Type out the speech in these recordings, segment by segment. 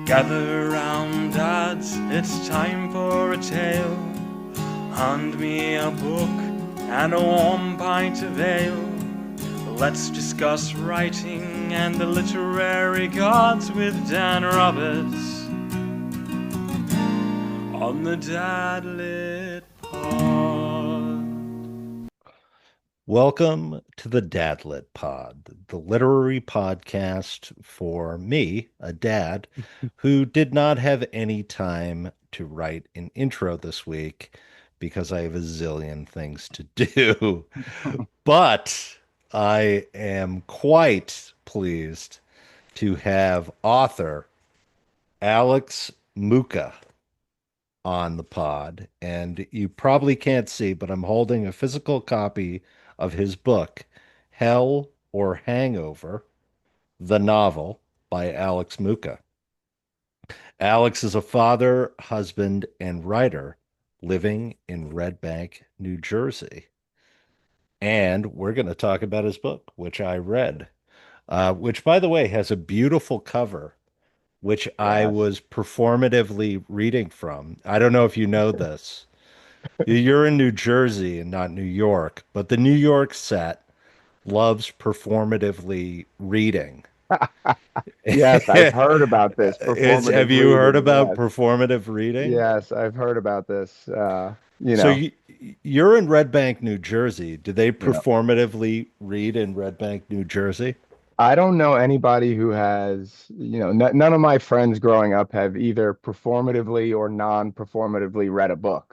Gather round, dads, it's time for a tale. Hand me a book and a warm pint of ale. Let's discuss writing and the literary gods with Dan Roberts on the Dadlit Pod. Welcome to the Dadlit Pod, the literary podcast for me, a dad, who did not have any time to write an intro this week because I have a zillion things to do. But I am quite pleased to have author Alex Muka on the pod. And you probably can't see, but I'm holding a physical copy of his book, Hell or Hangover, the novel by Alex Muka. Alex is a father, husband, and writer living in Red Bank, New Jersey. And we're going to talk about his book, which I read, which, by the way, has a beautiful cover, which I Yes. was performatively reading from. I don't know if you know this. You're in New Jersey and not New York, but the New York set loves performatively reading. Yes, I've heard about this Have performative you heard reading. about Yes. performative reading? Yes, I've heard about this. So you're in Red Bank, New Jersey. Do they You know, performatively read in Red Bank, New Jersey? I don't know anybody who has, none of my friends growing up have either performatively or non-performatively read a book.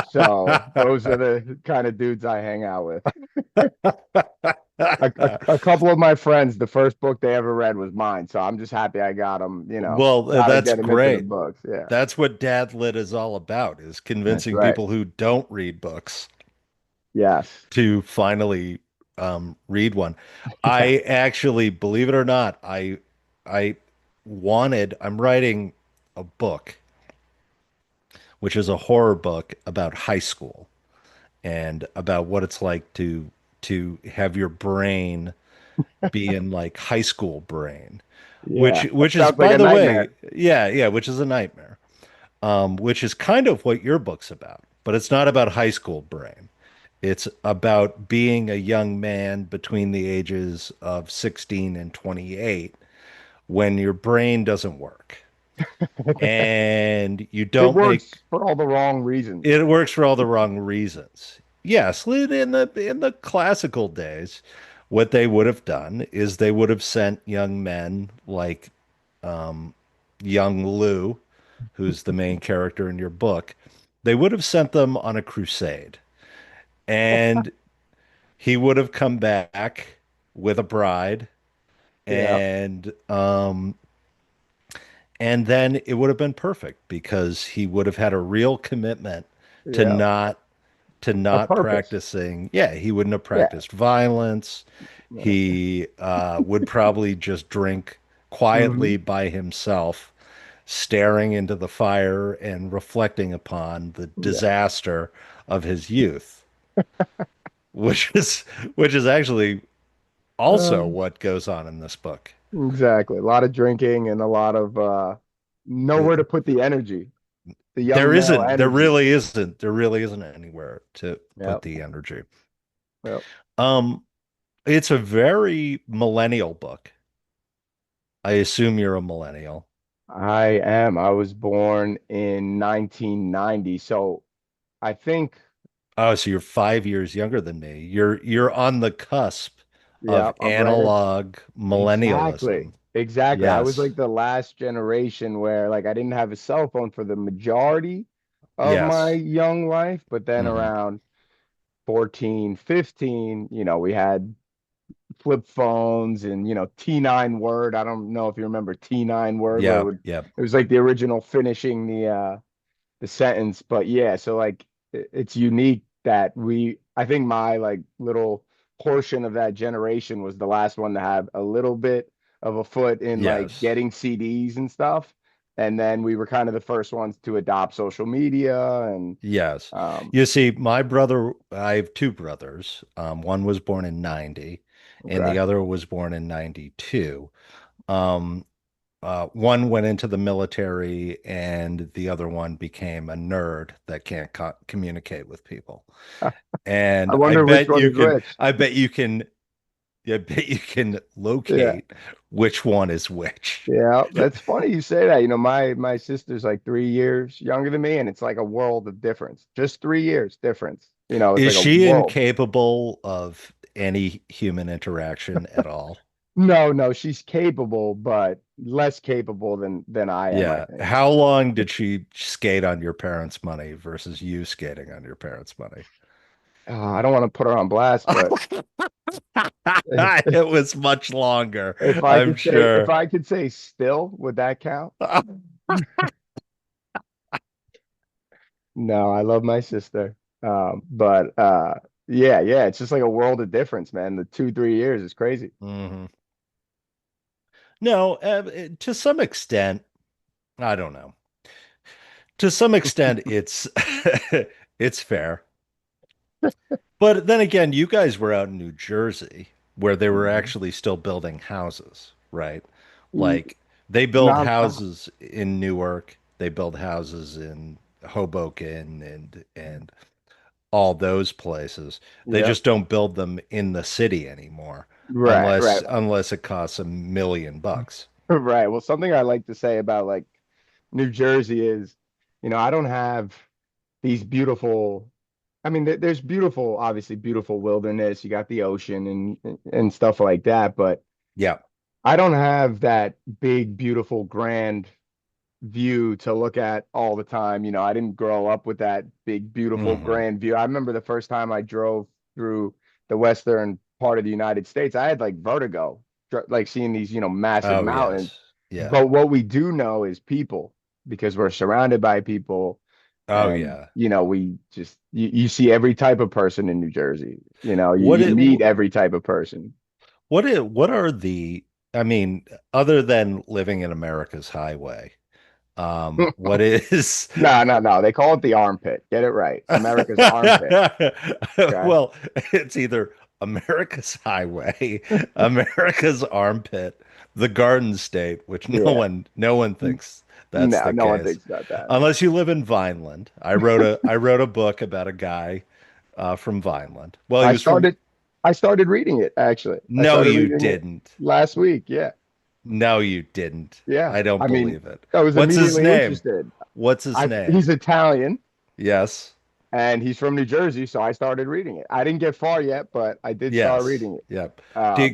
So those are the kind of dudes I hang out with. A couple of my friends, the first book they ever read was mine. So I'm just happy I got them, Well, got to that's get them into the great. books. Yeah, That's what Dad Lit is all about, is that's convincing right. people who don't read books Yes. to finally read one. Yeah. I actually, believe it or not, I I'm writing a book, which is a horror book about high school and about what it's like to have your brain be in like high school brain, which Yeah. That which is, sounds like by a the way, nightmare. yeah, which is a nightmare. Which is kind of what your book's about, but it's not about high school brain. It's about being a young man between the ages of 16 and 28 when your brain doesn't work and you It don't make works for all the wrong reasons. it works for all the wrong reasons. Yes, in the classical days, what they would have done is they would have sent young men like young Lou, who's the main character in your book, they would have sent them on a crusade. And he would have come back with a bride Yeah. and and then it would have been perfect because he would have had a real commitment to Yeah. not to A not purpose. practicing. Yeah, he wouldn't have Yeah. practiced violence. Right. He would probably just drink Hmm. quietly by himself, staring into the fire and reflecting upon the Yeah. disaster of his youth, which is which is actually also Um, what goes on in this book. exactly. A lot of drinking and a lot of Uh, nowhere to put the energy, the young There male isn't, energy. there really isn't anywhere to put Yep. the energy. Yep. Um, it's a very millennial book. I assume you're a millennial. I am. I was born in 1990. So I think, Oh, so you're 5 years younger than me. You're on the cusp of yeah, I'm right at analog exactly. millennialism. Exactly. I was Yes. like the last generation where like I didn't have a cell phone for the majority of my Yes. young life, but then Hmm. around 14, 15, we had flip phones and T9 word. I don't know if you remember T9 word where Yeah. Yeah. it was like the original finishing the sentence. But yeah, so like it's unique that I think my like little portion of that generation was the last one to have a little bit of a foot in like Yes. getting CDs and stuff. And then we were kind of the first ones to adopt social media and Yes. um You see, my brother, I have two brothers. One was born in 90 and okay. the other was born in 92. Um, one went into the military, and the other one became a nerd that can't communicate with people. I And wonder which one is which. I bet you can Yeah. locate which one is which. Yeah, that's funny you say that. My sister's like 3 years younger than me, and it's like a world of difference. Just 3 years difference. It's Is like a she world. incapable of any human interaction at all? No, no, she's capable, but less capable than I am, I Yeah. think. How long did she skate on your parents' money versus you skating on your parents' money? I don't want to put her on blast, but if, It was much longer, if I I'm could say if sure. I could say still, would that count? No, I love my sister. But yeah, yeah, it's just like a world of difference, man. The 2, 3 years is crazy. Mhm. No, to some extent, I don't know. To some extent, it's it's fair. But then again, you guys were out in New Jersey where they were Mhm. actually still building houses, right? Ye- Like they build Nonstop. houses in Newark, they build houses in Hoboken and all those places. They Yep. just don't build them in the city anymore Right, right, unless it costs $1 million. right. Well, something I like to say about like New Jersey is, I don't have these beautiful. I mean, there's beautiful, obviously beautiful wilderness. You got the ocean and stuff like that, but Yeah. I don't have that big, beautiful, grand view to look at all the time. I didn't grow up with that big, beautiful, Hmm. grand view. I remember the first time I drove through the western part of the United States, I had like vertigo, like seeing these, massive Oh, mountains. yes. Yeah. But what we do know is people because we're surrounded by people. Oh, And, yeah. we just, you see every type of person in New Jersey. What You it meet every type of person. what are I mean, other than living in America's highway, what is No, no, no. They call it the armpit. Get it right. America's armpit. Okay. well, it's either America's highway, America's armpit, the Garden State, which Yeah. no one thinks that's No, the no one case. thinks about that. Unless you live in Vineland. I wrote a book about a guy from Vineland. Well, he I was from started I started reading it actually. I No, started you reading it didn't. last week. Yeah. No, you didn't. Yeah. I don't I mean, believe it. I was What's his immediately name? interested. What's his I name? He's Italian Yes. and he's from New Jersey, so I started reading it. I didn't get far yet, but I did start Yes. reading it. Yep.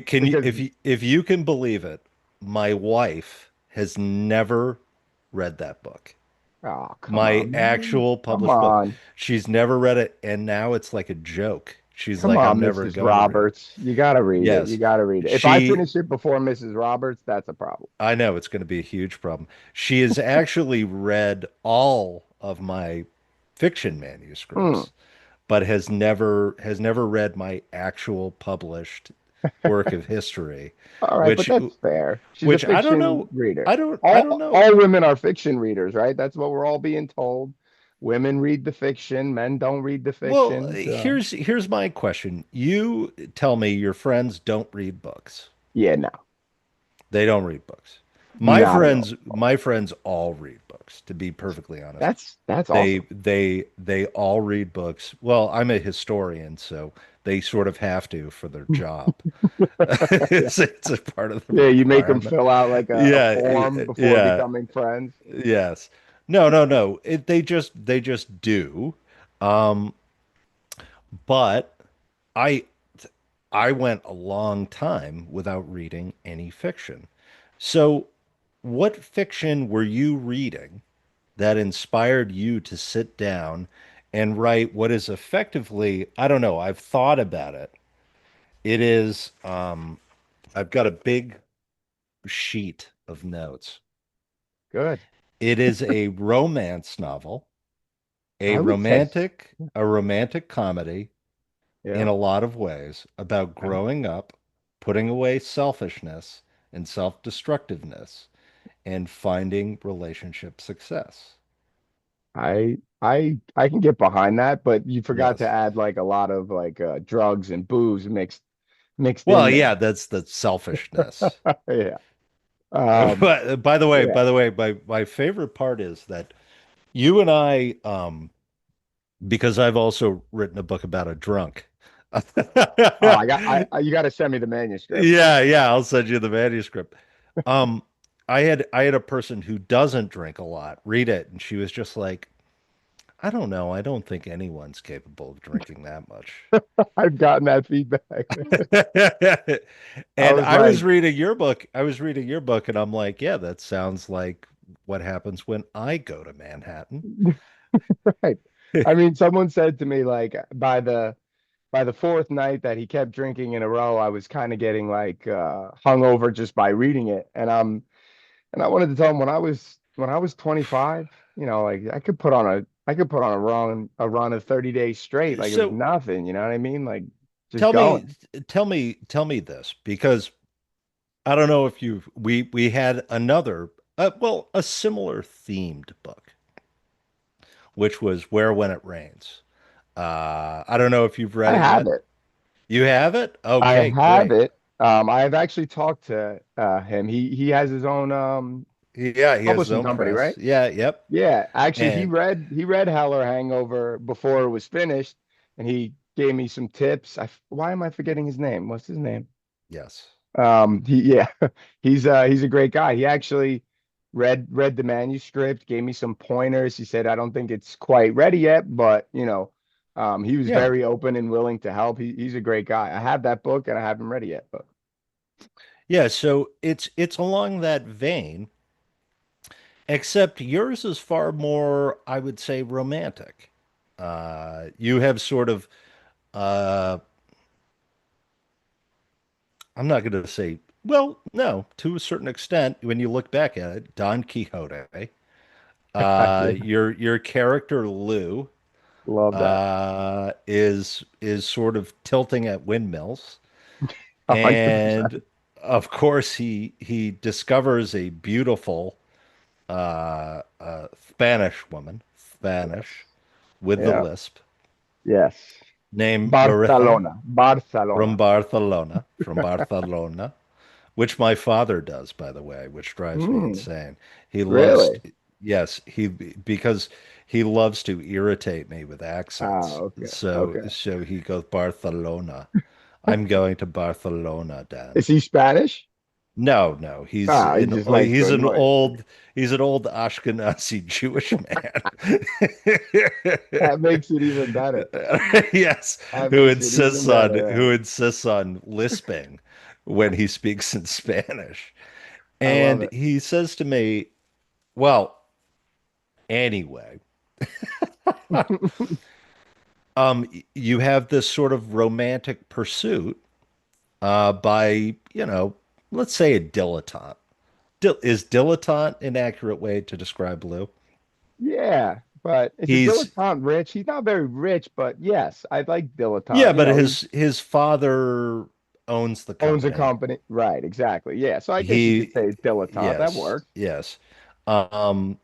Can you Because if you can believe it, my wife has never read that book. oh, come My on, man. actual Come published book. on. She's never read it, and now it's like a joke. She's Come like, on, I'm never Mrs. going to read it. Roberts. You gotta read it. You Yes. gotta read it. If I She finish it before Mrs. Roberts, that's a problem. I know it's going to be a huge problem. She has actually read all of my fiction Hmm. manuscripts, but has never read my actual published work of history, All right, but which that's fair. She's a which I don't fiction know. reader. I don't know. All women are fiction readers, right? That's what we're all being told. Women read the fiction, men don't read the Well, fiction. So here's my question. You tell me your friends don't read books. yeah, no, They don't read books. not at all. My friends all read books, to be perfectly honest. That's awesome. They all read books. Well, I'm a historian, so they sort of have to for their job. It's a part of the Yeah, you make them requirement. fill out like a Yeah, form before yeah, becoming friends. yes. No, no, no. They just do. Um, but I I went a long time without reading any fiction. So, what fiction were you reading that inspired you to sit down and write what is effectively, I don't know, I've thought about it. It is, I've got a big sheet of notes. Good. It is a romance novel, I would say, a romantic comedy in yeah. a lot of ways about growing up, putting away selfishness and self-destructiveness, and finding relationship success. I can get behind that, but you forgot to Yes. add like a lot of like drugs and booze mixed in Well, there. yeah, that's the selfishness. Yeah. Um, But by the way, yeah. my favorite part is that you and I, because I've also written a book about a drunk. Oh, you got to send me the manuscript. Yeah, I'll send you the manuscript. Um, I had a person who doesn't drink a lot read it, and she was just like, I don't know, I don't think anyone's capable of drinking that much. I've gotten that feedback. I And was I was like, reading your book. I was reading your book, and I'm like, yeah, that sounds like what happens when I go to Manhattan. right. I mean, someone said to me like by the fourth night that he kept drinking in a row, I was kind of getting like hungover just by reading it. And I wanted to tell him when I was 25, you know, like I could put on a run of 30 days straight like it was So nothing, you know what I mean? Like just tell me, going. tell me this, because I don't know if we had another, well, a similar themed book, which was Where When It Rains. I don't know if you've read I it have yet. it. You have it? I Okay, have great. it. I've actually talked to him. He has his own Yeah, he has his publishing own company, press. right? Yeah, yep. Yeah, actually, And he read Heller Hangover before it was finished, and he gave me some tips. Why am I forgetting his name? What's his name? yes. He yeah, he's a great guy. He actually read the manuscript, gave me some pointers. He said, I don't think it's quite ready yet, but you know, he was Yeah. very open and willing to help. He's a great guy. I have that book and I haven't read it yet, but Yeah, so it's along that vein, except yours is far more, I would say, romantic. You have sort of, uh, I'm not going to say, well, no, to a certain extent, when you look back at it, Don Quixote, yeah, your character Lou, love that. is sort of tilting at windmills, 100%. and of course he discovers a beautiful Spanish woman, Yes. Spanish with the Yeah. lisp, Yes. named Maritha Barcelona. Barcelona. From Barcelona, which my father does, by the way, which drives me Mm, insane. He loves, really? yes, because he loves to irritate me with Ah, accents. okay. So, Okay. so he goes Barcelona. I'm going to Barcelona, Dad. Is he Spanish? No, no, Ah, he just likes to annoy you. he's an old Ashkenazi Jewish man. That makes it even better. Yes, That makes it even better. who insists on lisping when he speaks in Spanish. I love And it. he says to me, well, anyway, you have this sort of romantic pursuit by, let's say a dilettante. Is dilettante an accurate way to describe Lou? Yeah, but it's a He's dilettante rich. He's not very rich, but yes, I like Yeah, dilettante. You but know, he his father owns the owns a company. company. Right, exactly. Yeah, so I guess you could He say dilettante. That Yes, works. yes. Um,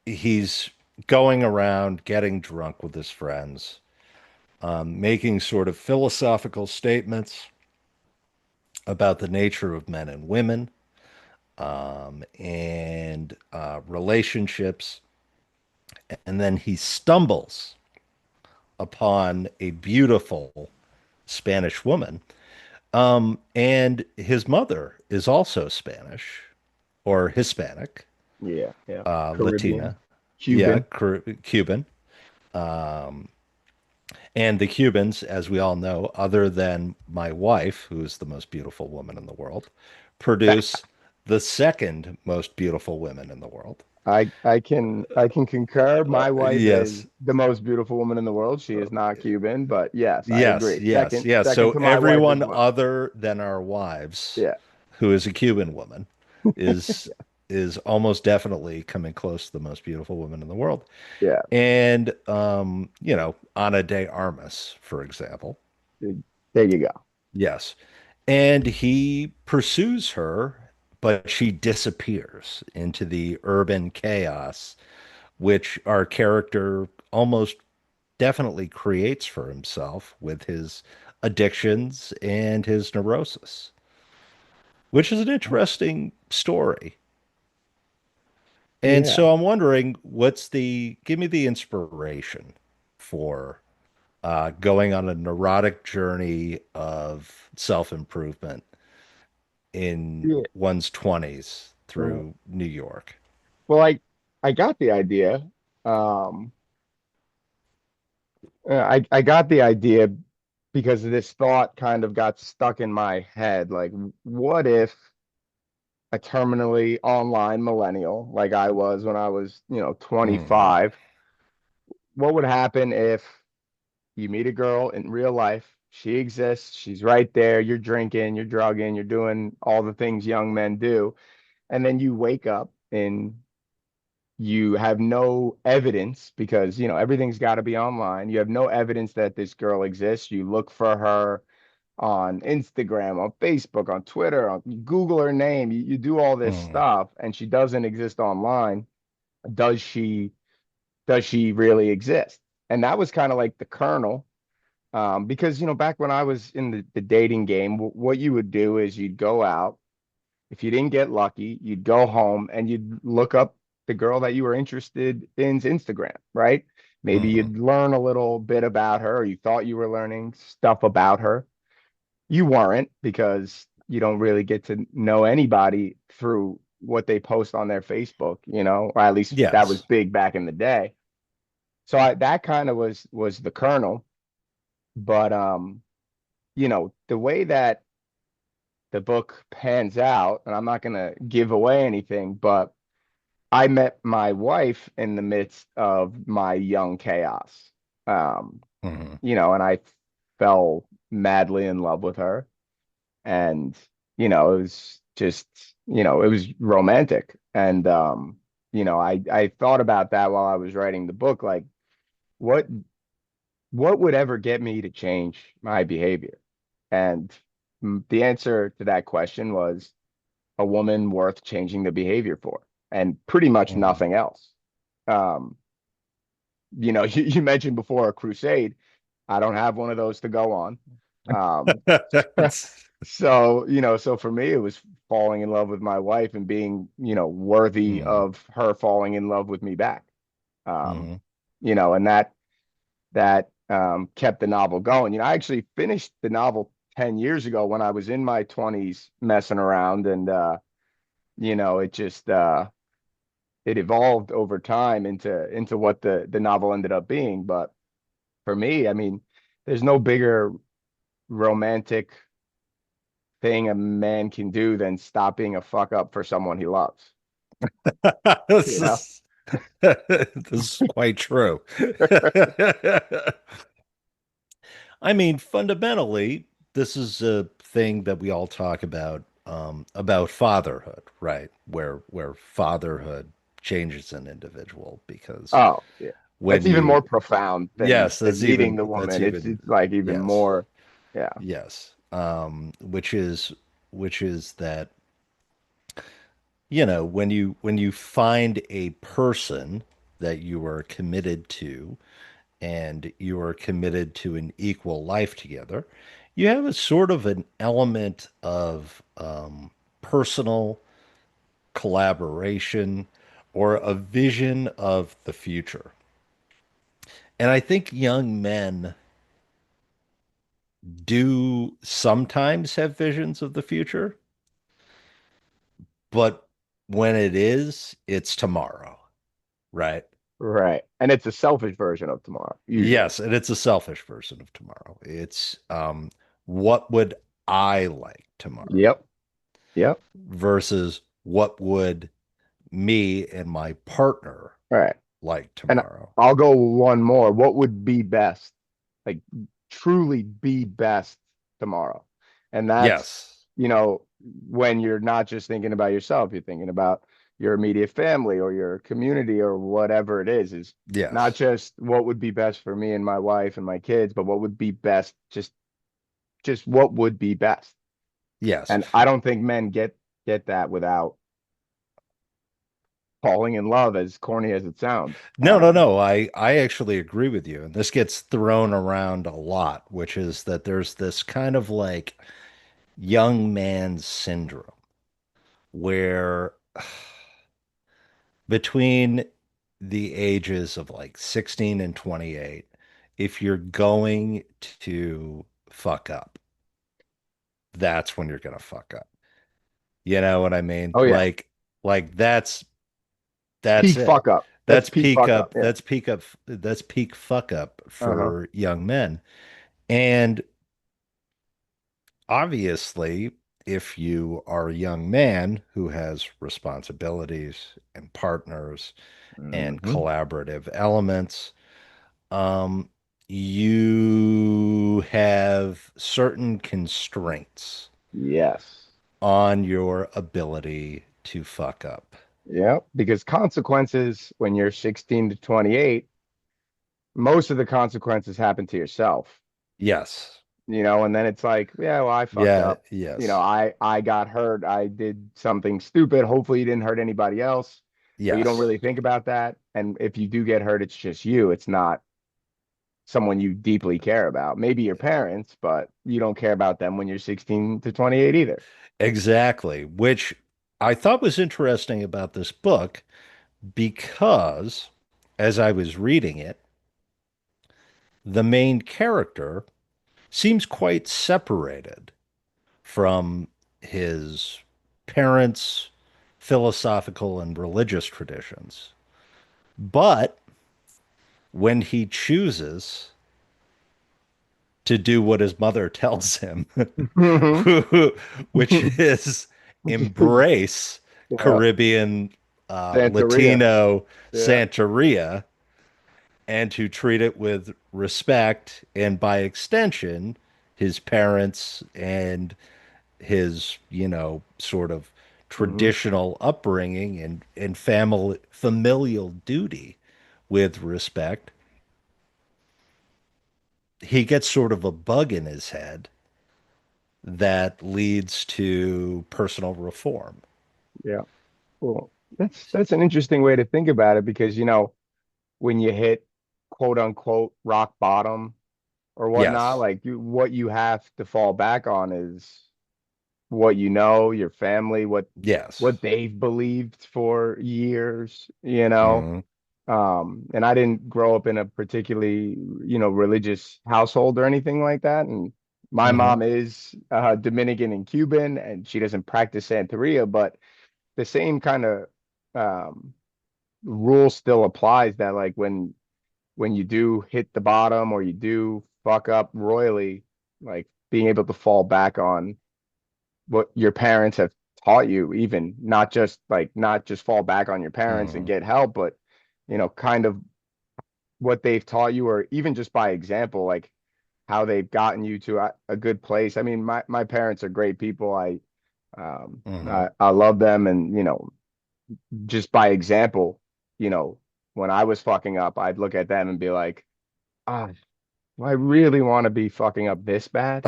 he's going around getting drunk with his friends, making sort of philosophical statements about the nature of men and women, and relationships. And then he stumbles upon a beautiful Spanish woman. And his mother is also Spanish or Hispanic, Yeah, yeah. Caribbean, Latina, yeah, Cuban. Cuban. And the Cubans, as we all know, other than my wife, who is the most beautiful woman in the world, produce the second most beautiful women in the world. I can concur. My wife is Yes, the most beautiful woman in the world. She is not Cuban, but yes, I yes, agree. yes, yes. Second So to my wife as everyone well. other than our wives, Yeah, who is a Cuban woman, is is almost definitely coming close to the most beautiful woman in the world. yeah. And Ana de Armas, for example. There you go. Yes. And he pursues her, but she disappears into the urban chaos, which our character almost definitely creates for himself with his addictions and his neurosis. which is an interesting story. And Yeah. so I'm wondering, give me the inspiration for going on a neurotic journey of self-improvement in Yeah. one's 20s Uh, through New York. well, I got the idea. Um, I got the idea because this thought kind of got stuck in my head. Like, what if a terminally online millennial, like I was when I was, Hmm. 25, what would happen if you meet a girl in real life? She exists, she's right there, you're drinking, you're drugging, you're doing all the things young men do, and then you wake up and you have no evidence because everything's got to be online. You have no evidence that this girl exists. You look for her on Instagram, on Facebook, on Twitter, you Google her name, you do all this Hmm. stuff, and she doesn't exist online. Does she does she really exist? And that was kind of like the kernel. Because back when I was in the dating game, what you would do is you'd go out. If you didn't get lucky, you'd go home and you'd look up the girl that you were interested in's Instagram, right? Maybe Hmm. you'd learn a little bit about her, or you thought you were learning stuff about her. You weren't, because you don't really get to know anybody through what they post on their Facebook, or at least that was Yes. big back in the day. So that kind of was the kernel. But the way that the book pans out, and I'm not going to give away anything, but I met my wife in the midst of my young chaos. Um, Hmm. and I fell madly in love with her. And, it was just, it was romantic. And I thought about that while I was writing the book, like what what would ever get me to change my behavior? And the answer to that question was a woman worth changing the behavior for, and pretty much Hmm. nothing else. Um, you mentioned before a crusade. I don't have one of those to go on. Um, so for me, it was falling in love with my wife and being, worthy Hmm. of her falling in love with me back. Um, Hmm. and that kept the novel going. I actually finished the novel 10 years ago when I was in my 20s messing around, and it just it evolved over time into what the novel ended up being. But for me, I mean, there's no bigger romantic thing a man can do than stop being a fuck up for someone he loves, This you know? is this is quite true. I mean, fundamentally, this is a thing that we all talk about fatherhood, right? Where fatherhood changes an individual because Oh, yeah. when That's even more you, profound than yes, meeting the woman. It's like even yes, more, yeah. yes, which is that, when you find a person that you are committed to and you are committed to an equal life together, you have a sort of an element of personal collaboration or a vision of the future. And I think young men do sometimes have visions of the future, but when it's tomorrow, right? Right. And it's a selfish version of tomorrow, usually. Yes, and it's a selfish version of tomorrow. It's what would I like tomorrow Yep. Yep. versus what would me and my partner Right. like And tomorrow. I'll go one more. What would be best? Like truly be best tomorrow. And that's, Yes. when you're not just thinking about yourself, you're thinking about your immediate family or your community or whatever it is not Yes. just what would be best for me and my wife and my kids, but what would be best, just what would be best. Yes. And I don't think men get that without falling in love, as corny as it sounds. No, no, no. I actually agree with you. And this gets thrown around a lot, which is that there's this kind of like young man syndrome. where between the ages of like 16 and 28, if you're going to fuck up, that's when you're going to fuck up. You know what I mean? Oh yeah. Like that's Peak it. fuck up. That's That's peak peak fuck up. up. Yeah. That's peak up. That's peak fuck up Uh-huh. for young men. And obviously, if you are a young man who has responsibilities and partners and Hmm. collaborative elements, um, you have certain constraints Yes. on your ability to fuck up. Yeah. Because consequences when you're 16 to 28, most of the consequences happen to yourself. Yes. And then it's like, yeah, well, I fucked Yeah. up. Yes. I got hurt. I did something stupid. Hopefully you didn't hurt anybody else, but you don't Yes. really think about that. And if you do get hurt, it's just you. It's not someone you deeply care about. Maybe your parents, but you don't care about them when you're 16 to 28 either. Exactly. Which I thought was interesting about this book because as I was reading it, the main character seems quite separated from his parents' philosophical and religious traditions. But when he chooses to do what his mother tells him, Hmm. which is embrace Yeah. Caribbean Santeria. Latino Yeah. Santeria and to treat it with respect and by extension, his parents and his, sort of Hmm. traditional upbringing and family familial duty with respect, he gets sort of a bug in his head that leads to personal reform. Yeah. Well, that's an interesting way to think about it because, when you hit quote unquote rock bottom or whatnot, Yes. like what you have to fall back on is what you know, your family, Yes. what they've believed for years, you know. Mhm. And I didn't grow up in a particularly, religious household or anything like that. And my Mhm. mom is Dominican and Cuban, and she doesn't practice Santeria, but the same kind of um, rule still applies that like when you do hit the bottom or you do fuck up royally, like being able to fall back on what your parents have taught you, even not just fall back on your parents and Mhm. get help, but kind of what they've taught you, or even just by example, like how they've gotten you to a good place. I mean, my parents are great people. Mhm. I love them, and just by example, when I was fucking up, I'd look at them and be like, ah, do I really want to be fucking up this bad?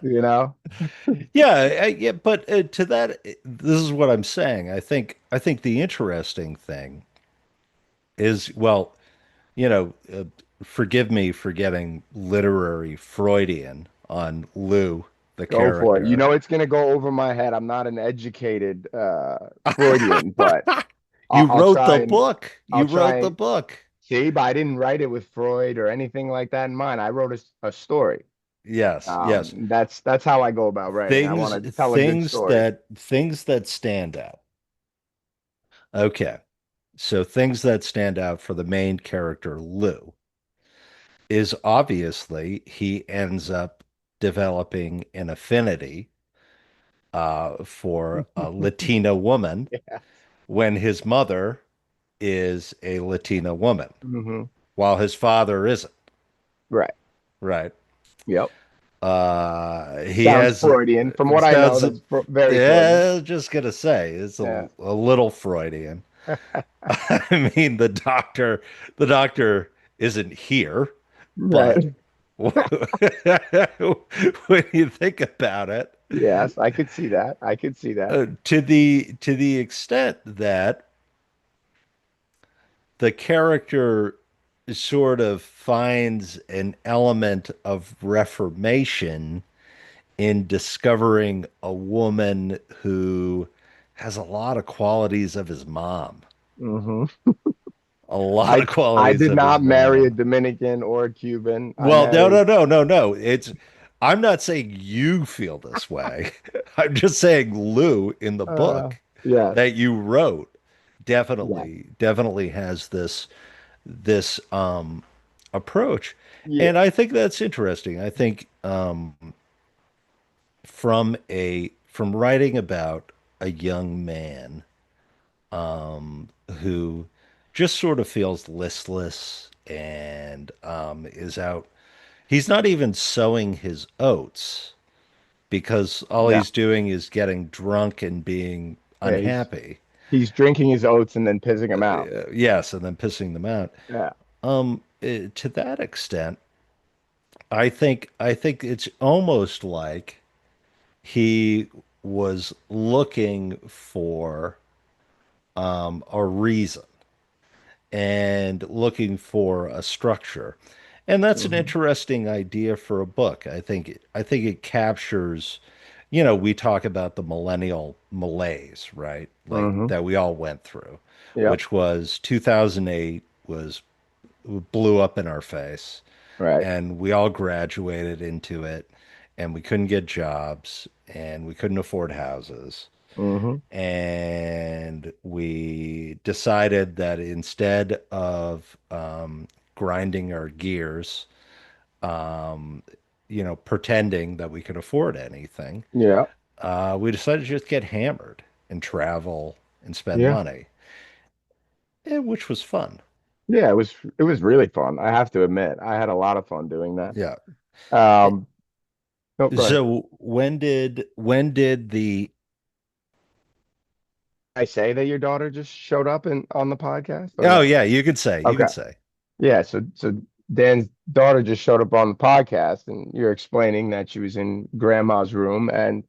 You know? Yeah, but to that, this is what I'm saying. I think the interesting thing is, well, forgive me for getting literary Freudian on Lou, the Go for it. You character. know it's gonna go over my head. I'm not an educated Freudian, but You I'll wrote try the and book. I'll You try wrote the and book. see, but I didn't write it with Freud or anything like that in mind. I wrote a story. Yes, yes. That's how I go about writing. I want to tell a good story. Things that stand out. Okay. So things that stand out for the main character, Lou, is obviously he ends up developing an affinity for a Latina woman Yeah. when his mother is a Latina woman, Hmm. while his father isn't, Right. right? Yep. He Sounds has, Freudian. From what I know, sounds, that's very Freudian. yeah, just gonna say, it's Yeah. a little Freudian. I mean, the doctor isn't here, but Right. when you think about it, Yes, I could see that. I could see that. to the extent that the character sort of finds an element of reformation in discovering a woman who has a lot of qualities of his mom. Hmm. A lot I of I qualities did of his not marry a mom. Dominican or a Cuban. I Well, no, married no, no, no, no. I'm not saying you feel this way. I'm just saying Lou in the uh book yes. that you wrote Yeah. definitely has this approach. Yeah. And I think that's interesting. I think from writing about a young man who just sort of feels listless and is out. He's not even sowing his oats because all No. he's doing is getting drunk and being Yeah, unhappy. he's drinking his oats and then pissing them out. Yes, and then pissing them out. Yeah. To that extent, I think it's almost like he was looking for a reason and looking for a structure. And that's an Hmm. interesting idea for a book. I think it captures, we talk about the millennial malaise, right? Like Hmm. that we all went through, Yep. which was 2008 was blew up in our face Right. and we all graduated into it and we couldn't get jobs and we couldn't afford houses Hmm. and we decided that instead of grinding our gears, pretending that we could afford anything, Yeah. we decided to just get hammered and travel and spend Yeah. money, which was fun. Yeah. It was really fun. I have to admit, I had a lot of fun doing that. Yeah. Um, no, go ahead. So when did the I say that your daughter just showed up in on the podcast or oh no? yeah, you could Okay. say Yeah, so Dan's daughter just showed up on the podcast and you're explaining that she was in grandma's room, and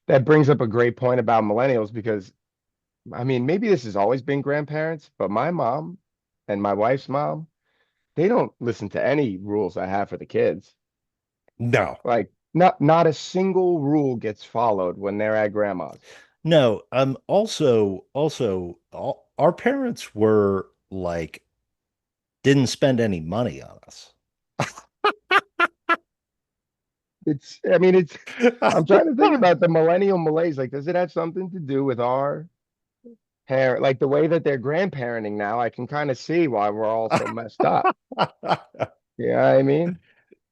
that brings up a great point about millennials because I mean maybe this has always been grandparents, but my mom and my wife's mom, they don't listen to any rules I have for the kids. no. Like not a single rule gets followed when they're at grandma's. No, also our parents were like didn't spend any money on us. I mean it's I'm trying to think about the millennial malaise. Like, does it have something to do with our parent, like the way that they're grandparenting now? I can kind of see why we're all so messed up. You know what I mean?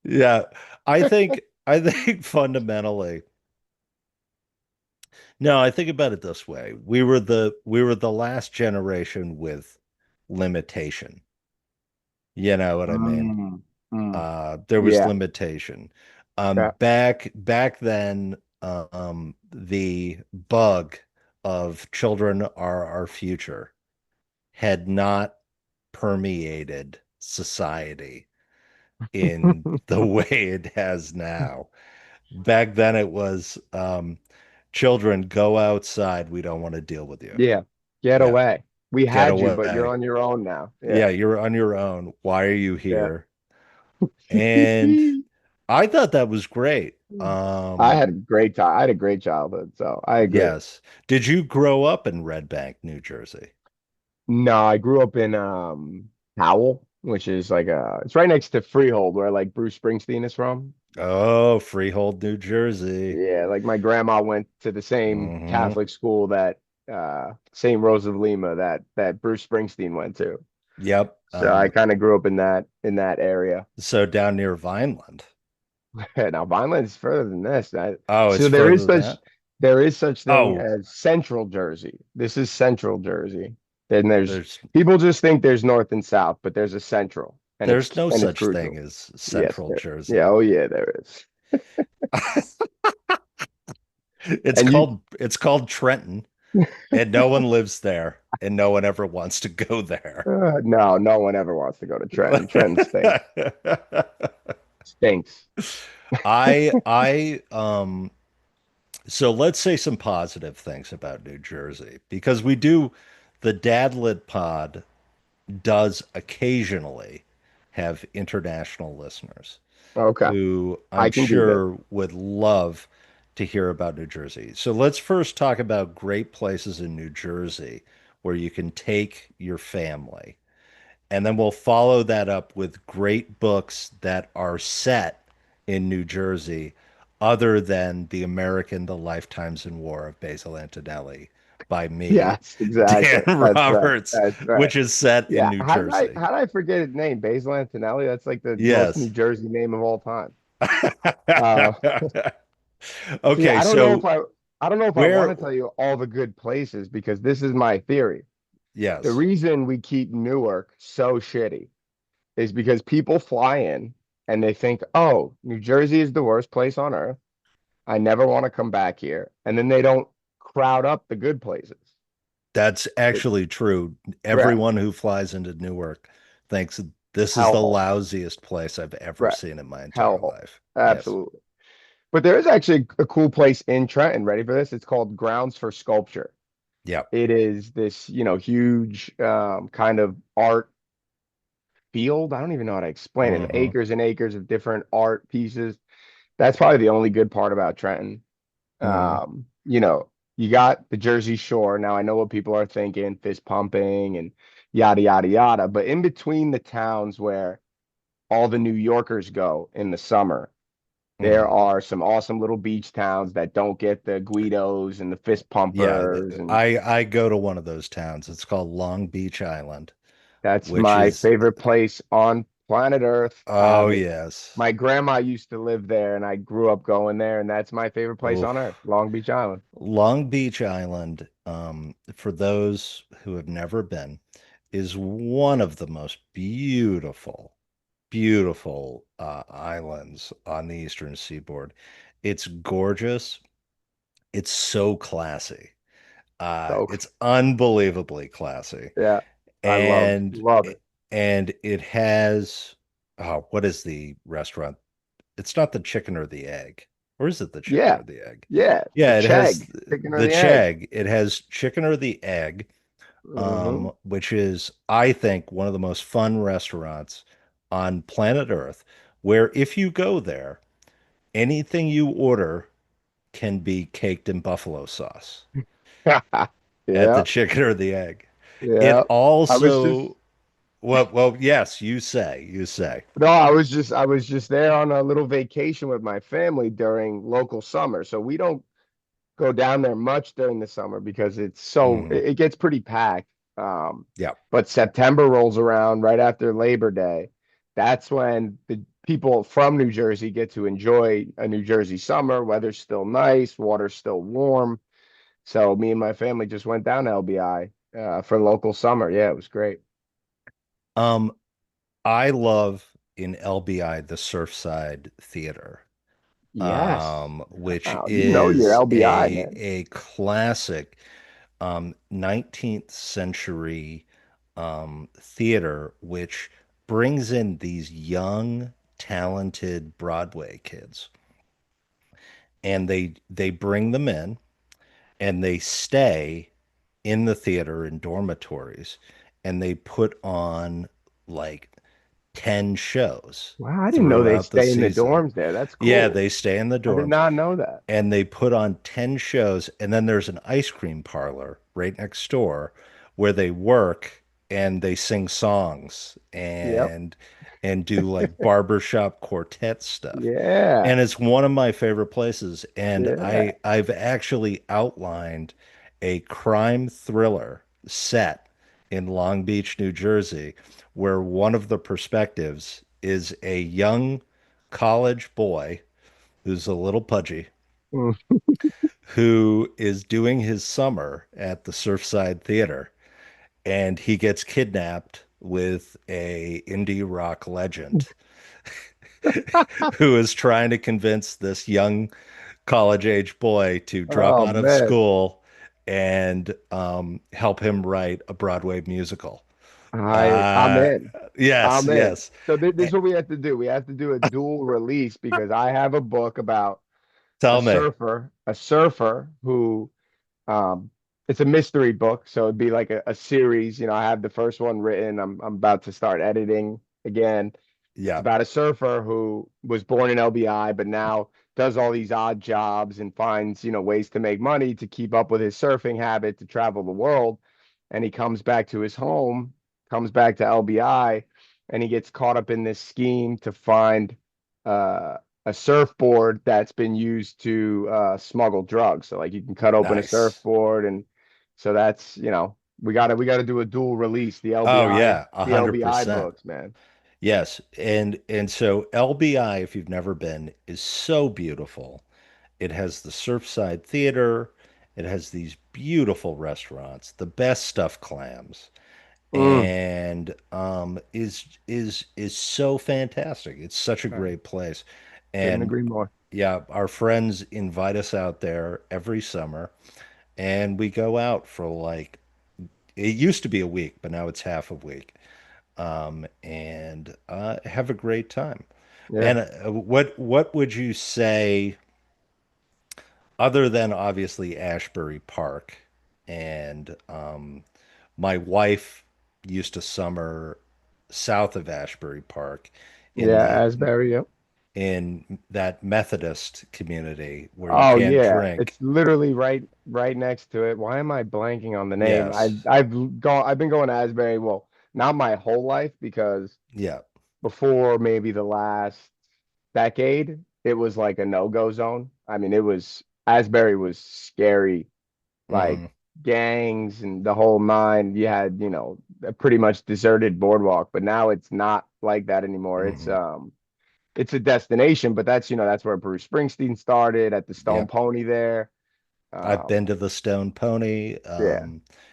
Yeah, I think fundamentally, no, I think about it this way. We were the last generation with limitation. You know what I mean? Mm, mm. There was Yeah, limitation. yeah. Back then, the bug of children are our future had not permeated society in the way it has now. Back then, it was children go outside. We don't want to deal with you. Yeah. Get Yeah, away. We get had you, but you're away. on your own now. Yeah, Yeah, you're on your own. Why are you yeah. here? And I thought that was great. I had a great time. I had a great childhood, so I agree. Yes. Did you grow up in Red Bank, New Jersey? No, I grew up in Howell, which is like it's right next to Freehold, where like Bruce Springsteen is from. Oh, Freehold, New Jersey. Yeah, like my grandma went to the same Hmm. Catholic school that St. Rose of Lima that Bruce Springsteen went to. Yep. So I kind of grew up in that area. So down near Vineland. Now Vineland is further than this. Oh, it's So further than that. there is such thing Oh, as Central Jersey. This is Central Jersey. Then there's there's people just think there's North and South, but there's a Central, and there's no it's such thing crucial. as Yes, Central there. Yeah, Jersey. oh yeah, there is. It's And you, called Trenton, and no one lives there, and no one ever wants to go there. no, no one ever wants to go to Trenton. Trenton stinks. Stinks. I so let's say some positive things about New Jersey because the Dadlit pod does occasionally have international listeners Okay, who I I'm can do this. sure would love. to hear about New Jersey. So let's first talk about great places in New Jersey where you can take your family. And then we'll follow that up with great books that are set in New Jersey, other than The Lifetimes in War of Basil Antonelli by me, Yes, Dan exactly. That's right. Roberts, That's right. which is set in Yeah. New How did I Jersey. how did I forget his name? Basil Antonelli. That's like the most New Yes. Jersey name of all time. Uh, so yeah, Okay, so I don't know if I want where, to tell you all the good places because this is my theory. The yes, reason we keep Newark so shitty is because people fly in and they think, oh, New Jersey is the worst place on earth. I never want to come back here. And then they don't crowd up the good places. that's It, actually true. right. Everyone who flies into Newark thinks this is the Hellhole. lousiest place I've ever Right. seen in my entire Hellhole. life. Yes. Absolutely. But there is actually a cool place in Trenton. Ready for this? It's called Grounds for Sculpture. Yep. It is this, huge kind of art field. I don't even know how to explain it. Hmm. Acres and acres of different art pieces. That's probably the only good part about Trenton. Hmm. You got the Jersey Shore. Now I know what people are thinking, fist pumping and yada yada yada. But in between the towns where all the New Yorkers go in the summer, there Hmm. are some awesome little beach towns that don't get the Guidos and the fist Yeah, pumpers. And I go to one of those towns. It's called Long Beach Island, that's which my is, favorite place on planet Earth. oh yes. My grandma used to live there and I grew up going there, and that's my favorite place on earth, Oof. Long Beach Island. Long Beach Island, for those who have never been, is one of the most beautiful, beautiful islands on the eastern seaboard. It's gorgeous. It's so classy. So It's unbelievably classy. yeah, I And love it. and it has, oh, what is the restaurant? It's not the chicken or the egg. Or is it the chicken Yeah, or the egg? yeah, the Yeah, it has Chegg, chicken or the the egg. Chegg. It has chicken or the egg, Hmm. which is, I think, one of the most fun restaurants on planet Earth, where if you go there, anything you order can be caked in buffalo sauce at the Yeah, chicken or the egg. yeah. It I was just also, well, yes, you say. no, I was just there on a little vacation with my family during local summer. So we don't go down there much during the summer because Hmm. it gets pretty packed. Um, Yeah. but September rolls around right after Labor Day. That's when the people from New Jersey get to enjoy a New Jersey summer. Weather's still nice, water's still warm. So me and my family just went down to LBI for local summer. Yeah, it was great. Um, I love in LBI the Surfside Theater, Yes. which Wow, you know your is LBI, man. a classic 19th century theater, which brings in these young, talented Broadway kids, and they bring them in and they stay in the theater in dormitories, and they put on like 10 shows Wow, I didn't know they throughout the stay in the season. dorms there. That's Yeah, cool. they stay in the I did dorms not know that. and they put on 10 shows. And then there's an ice cream parlor right next door where they work and they sing songs Yep. and do like barbershop quartet stuff. Yeah. And it's one of my favorite places. And Yeah. I've actually outlined a crime thriller set in Long Beach, New Jersey, where one of the perspectives is a young college boy who's a little pudgy, Mm. who is doing his summer at the Surfside Theater, and he gets kidnapped with a indie rock legend who is trying to convince this young college age boy to drop Oh out of man. school and help him write a Broadway musical. I'm Uh, in. yes, I'm in. yes. So this Eh, is what we have to do. We have to do a dual release because I have a book about Tell me. a surfer who it's a mystery book, so it'd be like a series. I have the first one written. I'm about to start editing again. It's Yeah. about a surfer who was born in LBI, but now does all these odd jobs and finds, ways to make money to keep up with his surfing habit to travel the world. And he comes back to his home, comes back to LBI, and he gets caught up in this scheme to find a surfboard that's been used to smuggle drugs. So like you can cut open a Nice. surfboard, and so that's, we gotta do a dual release, the Oh LBI, yeah, a the hundred LBI percent. books, man. Yes. And so LBI, if you've never been, is so beautiful. It has the Surfside Theater. It has these beautiful restaurants, the best stuffed clams, Mm, and is so fantastic. It's such a I great place. couldn't And agree more. yeah, our friends invite us out there every summer, and we go out for like it used to be a week, but now it's half a week, and have a great time. Yeah. Man, what would you say other than obviously Ashbury Park? And my wife used to summer south of Ashbury Park in Yeah, the Asbury, yep. in that Methodist community where you Oh can't yeah, drink. it's literally right next to it. Why am I blanking on the name? I Yes. I've been going to Asbury, well, not my whole life because Yeah. before maybe the last decade, it was like a no-go zone. I mean, it was Asbury was scary, like Hmm. gangs and the whole nine. You had, a pretty much deserted boardwalk, but now it's not like that anymore. Hmm. It's a destination, but that's where Bruce Springsteen started at the Stone Yep. Pony there. I've been Um, to the Stone Pony. yeah,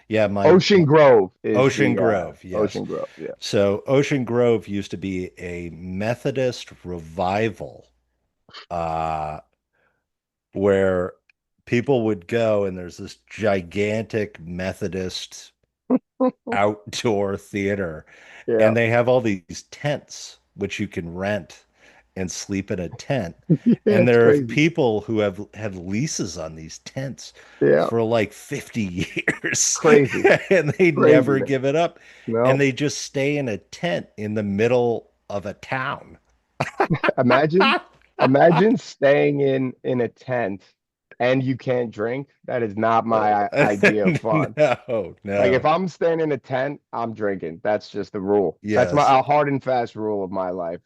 Yeah, Ocean Grove is Ocean the Grove. Yes. Ocean Grove. Yeah, So Ocean Grove used to be a Methodist revival, uh, where people would go, and there's this gigantic Methodist outdoor theater, yeah, and they have all these tents which you can rent and sleep in a tent. yeah. And It's there are crazy. people who have had leases on these tents Yeah, for like 50 years crazy, and they crazy, never man. give it up. And No, they just stay in a tent in the middle of a town. imagine, imagine staying in a tent and you can't drink. That is not my idea of fun. No, Like if no. I'm staying in a tent, I'm drinking. That's just the rule. That's my Yes. a hard and fast rule of my life.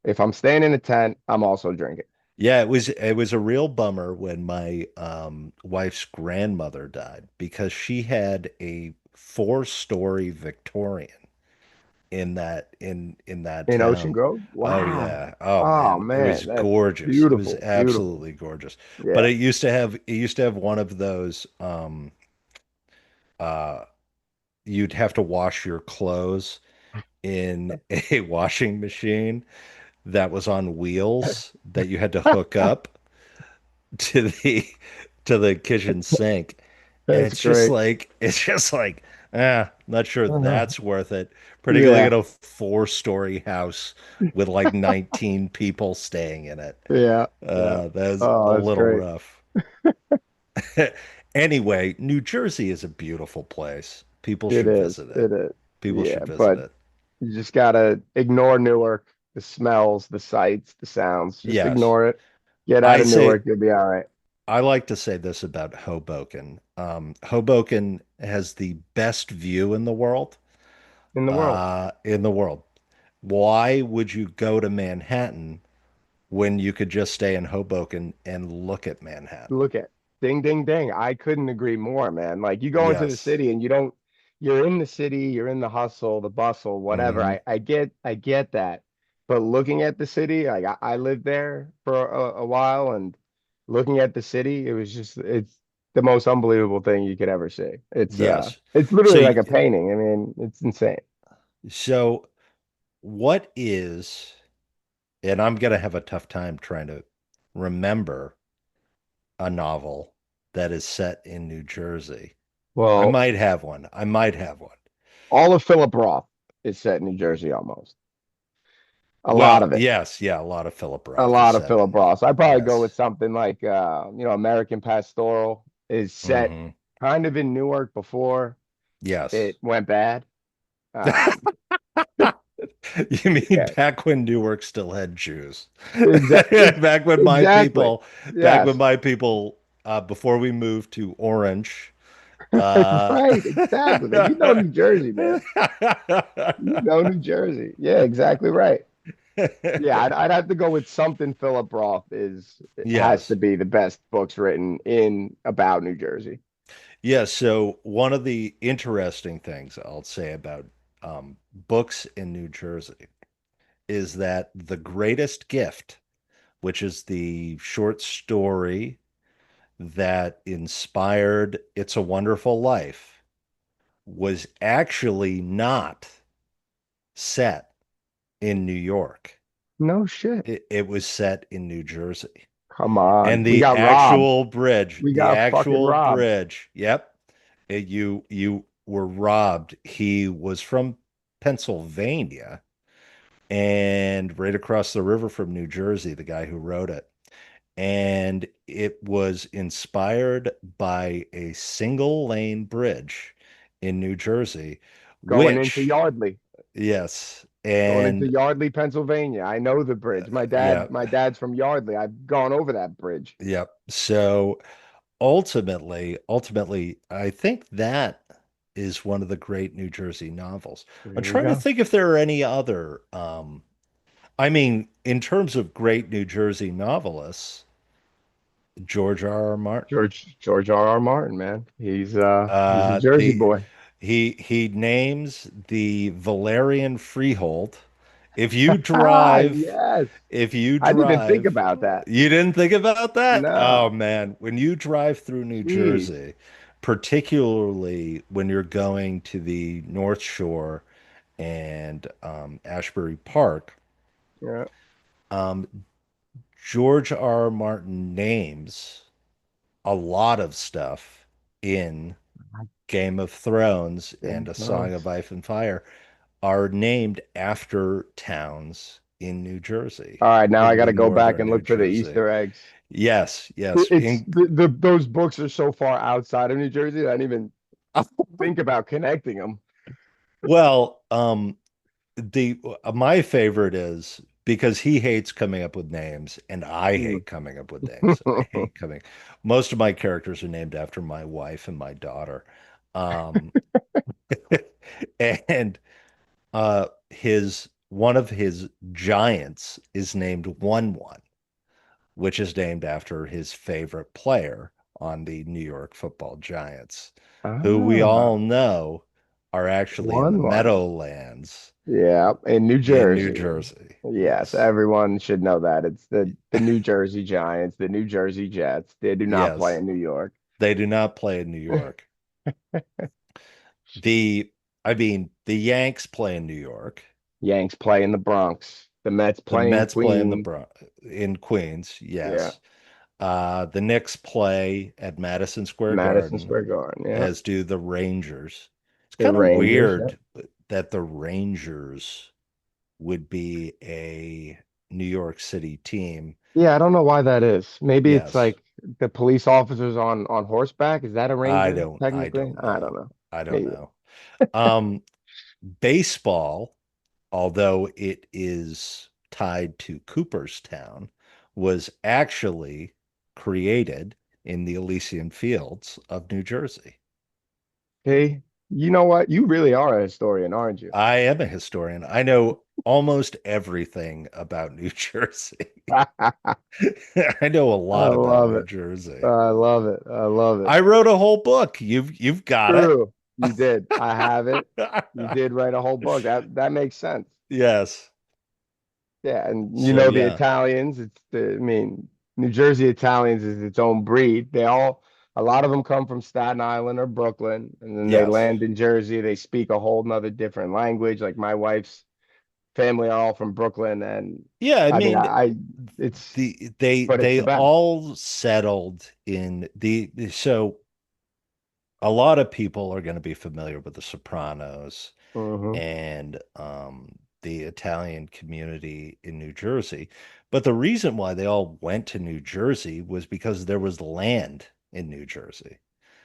If I'm staying in a tent, I'm also drinking. Yeah, it was a real bummer when my wife's grandmother died because she had a four-story Victorian in that In Ocean town. Grove? Oh Wow. yeah. Oh Oh man, it man, was that's gorgeous. It was beautiful. Beautiful. absolutely gorgeous. But Yeah. it used to have one of those uh you'd have to wash your clothes in a washing machine that was on wheels that you had to hook up to the kitchen sink. And That's great. it's just like, not sure that's worth it, particularly Yeah. in a four-story house with like 19 people staying in it. Yeah. Yeah. That's a Oh, that's little great. rough. Anyway, New Jersey is a beautiful place. People It should is. visit it. It is. People Yeah, should visit but it. you just gotta ignore Newark, the smells, the sights, the sounds. Just Yes. ignore it. Get out I of say Newark, you'll be all right. I like to say this about Hoboken. Hoboken has the best view in the world. In the world. In the world. Why would you go to Manhattan when you could just stay in Hoboken and look at Manhattan? Look at ding ding ding. I couldn't agree more, man. Like you go into the Yes. city and you're in the city, you're in the hustle, the bustle, whatever. Hmm. I get that. But looking at the city, like I lived there for a while, and looking at the city, it's the most unbelievable thing you could ever see. Yes. It's So, literally like a painting. I mean, it's insane. so what is, and I'm gonna have a tough time trying to remember a novel that is set in New Jersey. I Well, might have one. I might have one. all of Philip Roth is set in New Jersey almost. A lot Well, of it. yes, yeah, a lot of Philip A Roth is lot of set Philip in. Ross. I'd probably go with Yes. something like American Pastoral is set Hmm. kind of in Newark before Yes. it went bad. Um, You mean Yeah, back when Newark still had Jews? exactly. Back when my Exactly. people, back when Yes. my people, before we moved to Orange, uh, Right. Exactly, man. You know New Jersey, man. You know New Jersey. Yeah, exactly right. Yeah, I'd have to go with something Philip Roth is has to yes. be the best books written in about New Jersey. Yeah, so one of the interesting things I'll say about books in New Jersey is that The Greatest Gift, which is the short story that inspired It's a Wonderful Life, was actually not set in New York. No shit. It was set in New Jersey. Come on. And We the got robbed. actual bridge, We got fucking robbed. yep. You were robbed. He was from Pennsylvania and right across the river from New Jersey, the guy who wrote it. And it was inspired by a single lane bridge in New Jersey, Going into which, Yardley. yes, Going into and Yardley, Pennsylvania. I know the bridge. yeah, My dad's from Yardley. I've gone over that bridge. yep. So ultimately, I think that is one of the great New Jersey novels. I'm There you trying to go. think if there are any other, I mean, in terms of great New Jersey novelists, George R. R. Martin. George R. R. Martin, man. He's a Jersey The boy. he names the Valerian Freehold. If you drive, Yes. if you I didn't even think drive, about that. you didn't think about that? Oh No. man, when you drive through New Jeez. Jersey, particularly when you're going to the North Shore and Ashbury Park, Yeah. um, George R. R. Martin names a lot of stuff in Game of Thrones Game and of A Song Thrones. of Ice and Fire are named after towns in New Jersey, All right, now I got particularly to go back northern and New look for the Jersey. Easter eggs. Yes, yes. It's the those books are so far outside of New Jersey that I didn't even think about connecting them. Well, the my favorite is because he hates coming up with names and I Hmm. hate coming up with names. I hate coming. Most of my characters are named after my wife and my daughter. Um, and his one of his giants is named 1-1, which is named after his favorite player on the New York Football Giants, who we all Ah, know are actually in the 1-1. Meadowlands Yeah, in New in New Jersey. Jersey. Yes, Yes. everyone should know that. It's the New Jersey Giants, the New Jersey Jets. They do not play Yes. in New York. They do not play in New York. The I mean, the Yanks play in New York. Yanks play in the Bronx. The Mets The play in Mets play in Queens. in Queens, Yeah, yes. The Knicks play at Madison Square Madison Garden, Square Garden. Yeah, as do the Rangers. It's the kind of Rangers. Yeah. weird that the Rangers would be a New York City team. Yeah, I don't know why that is. Maybe it's Yes, like the police officers on horseback. Is that a ranger I technically? don't I don't know. know. I don't Maybe. know. Um, Baseball, although it is tied to Cooperstown, was actually created in the Elysian Fields of New Jersey. Hey, you know what? You really are a historian, aren't you? I am a historian. I know almost everything about New Jersey. I I know a lot about love New it. Jersey. I love it. I love it. I wrote a whole book. You've got it. True. You did. I have it. You did write a whole book. That makes sense. Yes. Yeah, and you So know the yeah. Italians, I mean, New Jersey Italians is its own breed. A lot of them come from Staten Island or Brooklyn, and then they Yes. land in Jersey. They speak a whole nother different language. Like my wife's family are all from Brooklyn, and Yeah, I I mean, mean it's, but it's they the best. all settled in so a lot of people are going to be familiar with the Sopranos Hmm. and the Italian community in New Jersey. But the reason why they all went to New Jersey was because there was land in New Jersey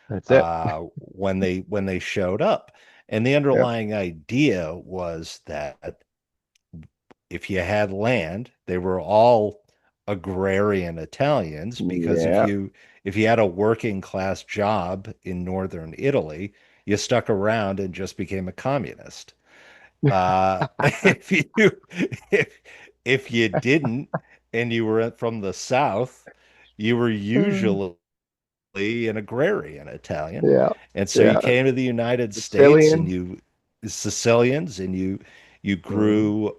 That's it. when they showed up. And the Yep. underlying idea was that if you had land, they were all agrarian Italians because Yeah. if you had a working class job in northern Italy, you stuck around and just became a communist. If you if if you didn't and you were from the South, you were usually an agrarian Italian. Yeah. And so you Yeah. came to the United States and Sicilian. you Sicilians and you Mhm. grew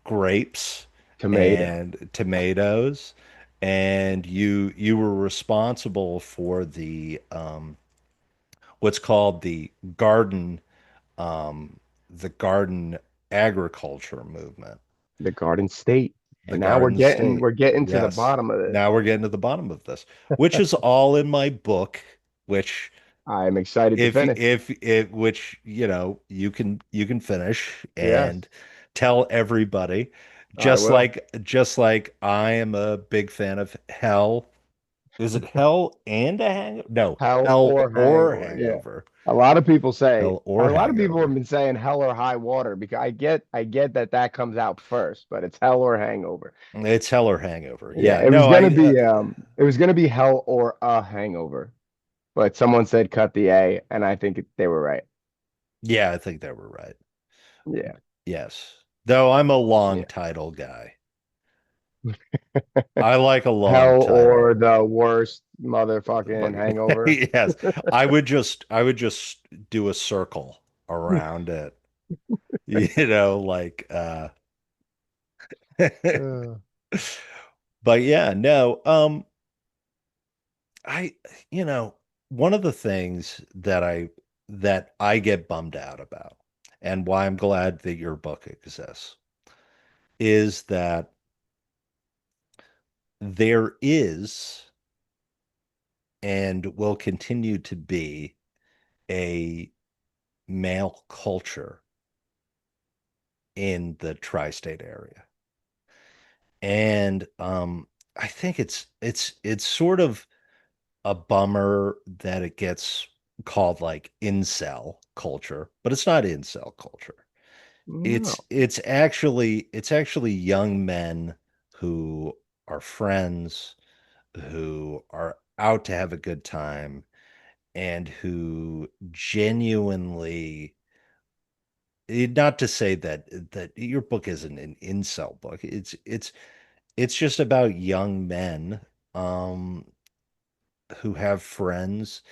grapes Tomato. and tomatoes and you were responsible for the what's called um the garden agriculture movement, The Garden State. the And now we're Garden getting State. we're getting to the Yes. bottom of this. Now we're getting to the bottom of this, which is all in my book, which I'm excited to finish. if it which you can finish Yes, and tell everybody, I will. just like I am a big fan of Hell. Is it Hell and a Hangover? No, Hell Hell or or Hangover. Yeah. Hangover. A lot of people say, Hell a or lot of people have Hangover. been saying hell or high water because I get that that comes out first, but it's hell or hangover. It's Hell or Hangover. Yeah, Yeah, no, it was gonna be hell or a hangover, but someone said cut the A, and I think they were right. yeah, I think they were right. Yeah, Yes. Though I'm a long yeah. title guy. I like a long Hell or title. the worst But motherfucking hangover. yes, I would just do a circle around it. Like Uh, but yeah, no. I you know, one of the things that I get bummed out about and why I'm glad that your book exists is that there is and will continue to be a male culture in the tri-state area. And I think it's sort of a bummer that it gets called like incel culture, but it's not incel culture. no. It's actually young men who are friends, who are out to have a good time, and who genuinely, not to say that your book isn't an incel book. It's just about young men um who have friends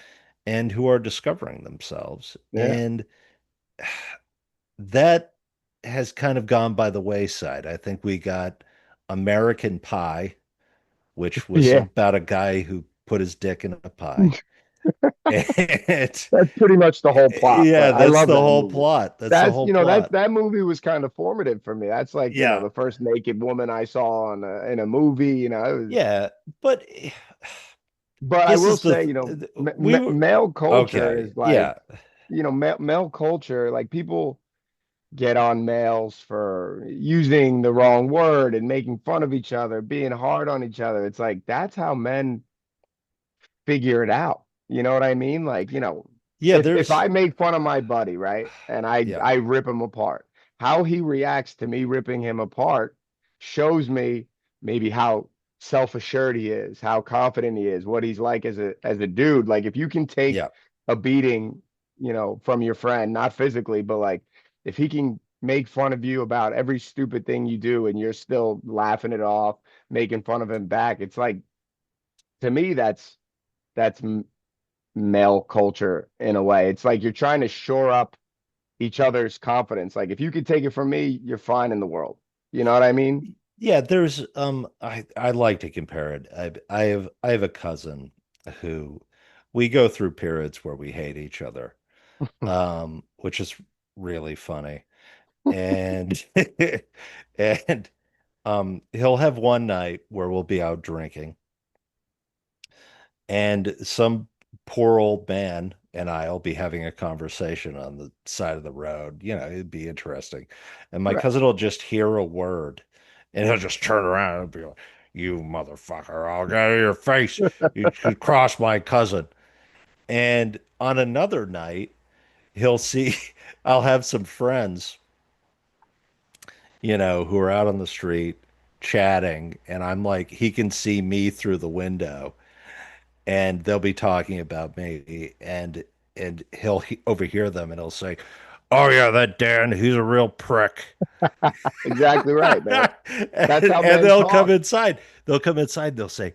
and who are discovering themselves. Yeah. And that has kind of gone by the wayside. I think we got American Pie, which was Yeah. about a guy who put his dick in a pie. And That's pretty much the whole plot, yeah, but I that's love the that whole movie. plot. That's the whole plot. That movie was kind of formative for me. That's like, Yeah. the first naked woman I saw in a movie, it was, Yeah, but but I this will is say, we were male culture okay. is like, Yeah. male culture, like people get on males for using the wrong word and making fun of each other, being hard on each other. It's like that's how men figure it out. You know what I mean? Like, Yeah, if there's I make fun of my buddy, right, and yeah. I rip him apart, how he reacts to me ripping him apart shows me maybe how self-assured he is, how confident he is, what he's like as a dude. Like if you can take Yeah. a beating, from your friend, not physically, but like if he can make fun of you about every stupid thing you do and you're still laughing it off, making fun of him back, it's like to me that's male culture in a way. It's like you're trying to shore up each other's confidence. Like if you could take it from me, you're fine in the world. You know what I mean? Yeah, there's I like to compare it. I have a cousin who we go through periods where we hate each other. Which is really funny. And and he'll have one night where we'll be out drinking and some poor old man and I'll be having a conversation on the side of the road. It'd be interesting. And my Right. cousin will just hear a word and he'll just turn around and be like, "You motherfucker, I'll get out of your face. You could cross my cousin." And on another night, he'll see, I'll have some friends who are out on the street chatting, and I'm like, he can see me through the window, and they'll be talking about me, and he'll overhear them, and he'll say, "Oh yeah, that Dan, he's a real prick." Exactly right, man. That's how And men they'll come talk. inside. They'll come inside. They'll say,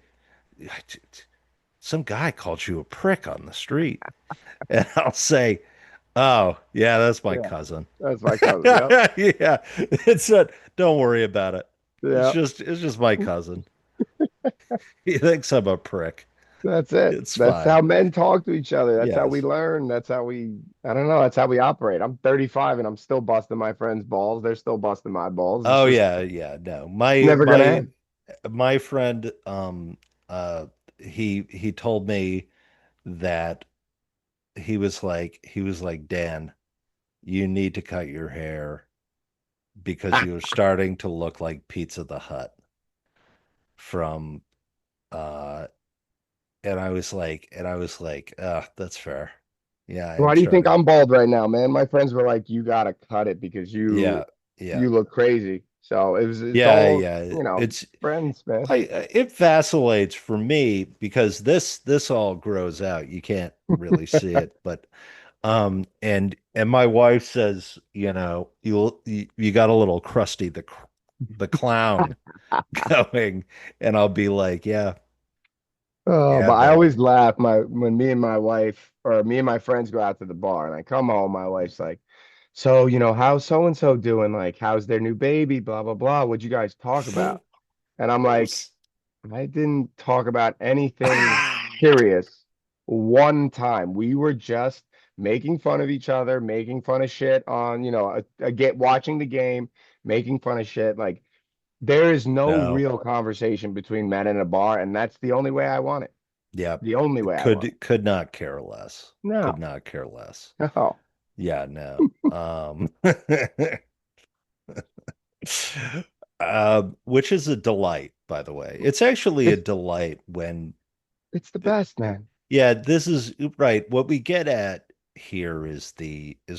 "Some guy called you a prick on the street," and I'll say, "Oh yeah, that's my Yeah, cousin." that's my cousin. Yep. Yeah, it's not. Don't worry about it. Yeah. It's just my cousin. He thinks I'm a prick. That's it. It's That's fine. how men talk to each other. That's how we Yes. learn. That's how I don't know. That's how we operate. I'm 35 and I'm still busting my friends' balls. They're still busting my balls. It's Oh just yeah, yeah. No, never gonna end. my friend, he told me that he was like, Dan, you need to cut your hair because you're starting to look like Pizza the Hut from uh and I was like, that's fair. Yeah, I am Why do you think starting. I'm bald right now, man? My friends were like, "You gotta cut it because Yeah, yeah. you look crazy." So it's Yeah, all, yeah. It's friends, man. I it vacillates for me because this all grows out. You can't really see it, but and my wife says, you got a little crusty the clown going, and I'll be like, yeah, Oh, yeah, but I baby. always laugh when me and my wife or me and my friends go out to the bar and I come home, my wife's like, "So, how's so and so doing? Like, how's their new baby? Blah blah blah. What'd you guys talk about?" And I'm like, I didn't talk about anything serious one time. We were just making fun of each other, making fun of shit on, get watching the game, making fun of shit. Like there is no No, real conversation between men in a bar, and that's the only way I want it. yeah, The only way I want could not care less. it. Could No, not care less. no. Yeah, no. Which is a delight, by the way. It's actually a It's delight when, it's the best, man. yeah, this is right. What we get at here is